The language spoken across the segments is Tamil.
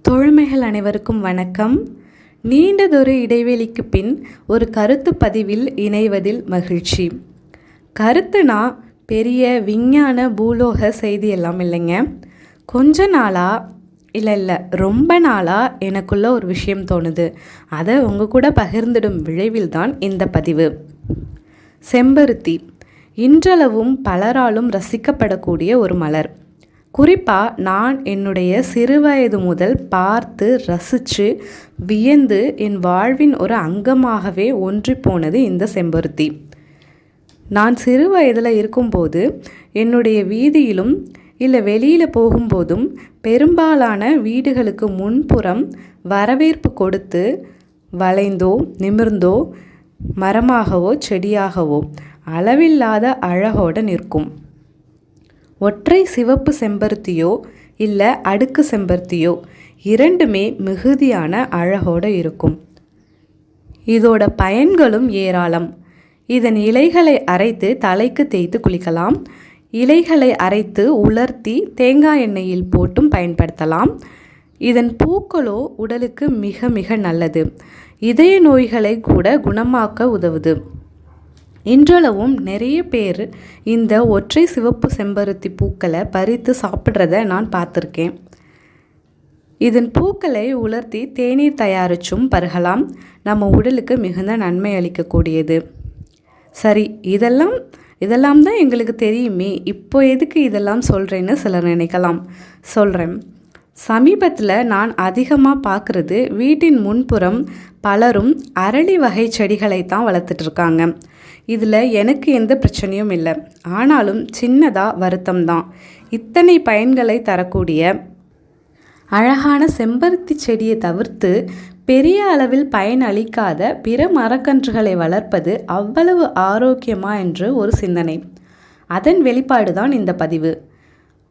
தோழமைகள் அனைவருக்கும் வணக்கம். நீண்டதொரு இடைவெளிக்கு பின் ஒரு கருத்து பதிவில் இணைவதில் மகிழ்ச்சி. கருத்துனா பெரிய விஞ்ஞான பூலோக செய்தி எல்லாம் இல்லைங்க. கொஞ்ச நாளாக இல்லை ரொம்ப நாளாக எனக்குள்ள ஒரு விஷயம் தோணுது. அதை உங்கள் கூட பகிர்ந்திடும் விளைவில் தான் இந்த பதிவு. செம்பருத்தி இன்றளவும் பலராலும் ரசிக்கப்படக்கூடிய ஒரு மலர். குறிப்பாக நான் என்னுடைய சிறுவயது முதல் பார்த்து ரசித்து வியந்து என் வாழ்வின் ஒரு அங்கமாகவே ஒன்றி போனது இந்த செம்பருத்தி. நான் சிறு வயதில் இருக்கும்போது என்னுடைய வீதியிலும் இல்லை வெளியில் போகும்போதும் பெரும்பாலான வீடுகளுக்கு முன்புறம் வரவேற்பு கொடுத்து வளைந்தோ நிமிர்ந்தோ மரமாகவோ செடியாகவோ அளவில்லாத அழகோடு நிற்கும். ஒற்றை சிவப்பு செம்பருத்தியோ இல்லை அடுக்கு செம்பருத்தியோ இரண்டுமே மிகுதியான அழகோடு இருக்கும். இதோட பயன்களும் ஏராளம். இதன் இலைகளை அரைத்து தலைக்கு தேய்த்து குளிக்கலாம். இலைகளை அரைத்து உலர்த்தி தேங்காய் எண்ணெயில் போட்டும் பயன்படுத்தலாம். இதன் பூக்களோ உடலுக்கு மிக மிக நல்லது. இதய நோய்களை கூட குணமாக்க உதவுது. இன்றளவும் நிறைய பேர் இந்த ஒற்றை சிவப்பு செம்பருத்தி பூக்களை பறித்து சாப்பிட்றத நான் பார்த்துருக்கேன். இதன் பூக்களை உலர்த்தி தேநீர் தயாரிச்சும் பருகலாம். நம்ம உடலுக்கு மிகுந்த நன்மை அளிக்கக்கூடியது. சரி, இதெல்லாம் தான் எங்களுக்கு தெரியுமே, இப்போ எதுக்கு இதெல்லாம் சொல்கிறேன்னு சிலர் நினைக்கலாம். சொல்கிறேன். சமீபத்தில் நான் அதிகமாக பார்க்குறது வீட்டின் முன்புறம் பலரும் அரளி வகை செடிகளை தான் வளர்த்துட்ருக்காங்க. இதில் எனக்கு எந்த பிரச்சனையும் இல்லை. ஆனாலும் சின்னதாக வருத்தம் தான். இத்தனை பயன்களை தரக்கூடிய அழகான செம்பருத்தி செடியை தவிர்த்து பெரிய அளவில் பயன் அளிக்காத பிற மரக்கன்றுகளை வளர்ப்பது அவ்வளவு ஆரோக்கியமா என்று ஒரு சிந்தனை. அதன் வெளிப்பாடு தான் இந்த பதிவு.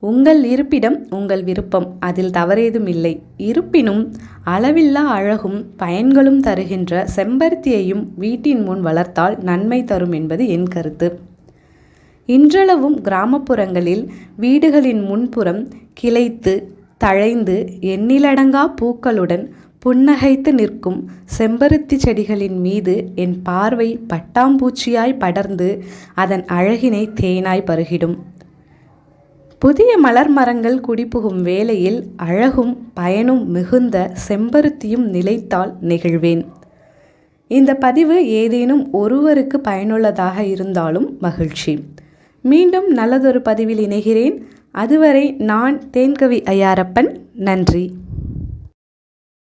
உங்கள் இருப்பிடம் உங்கள் விருப்பம், அதில் தவறேதும் இல்லை. இருப்பினும் அளவில்லா அழகும் பயன்களும் தருகின்ற செம்பருத்தியையும் வீட்டின் முன் வளர்த்தால் நன்மை தரும் என்பது என் கருத்து. இன்றளவும் கிராமப்புறங்களில் வீடுகளின் முன்புறம் கிளைத்து தழைந்து எண்ணிலடங்கா பூக்களுடன் புன்னகைத்து நிற்கும் செம்பருத்தி செடிகளின் மீது என் பார்வை பட்டாம்பூச்சியாய் படர்ந்து அதன் அழகினை தேனாய் பருகிடும். புதிய மலர் மரங்கள் குடிபுகும் வேளையில் அழகும் பயனும் மிகுந்த செம்பருத்தியும் நிலைத்தால் நெகிழ்வேன். இந்த பதிவு ஏதேனும் ஒருவருக்கு பயனுள்ளதாக இருந்தாலும் மகிழ்ச்சி. மீண்டும் நல்லதொரு பதிவில் இணைகிறேன். அதுவரை நான் தேன்கவி ஐயாரப்பன். நன்றி.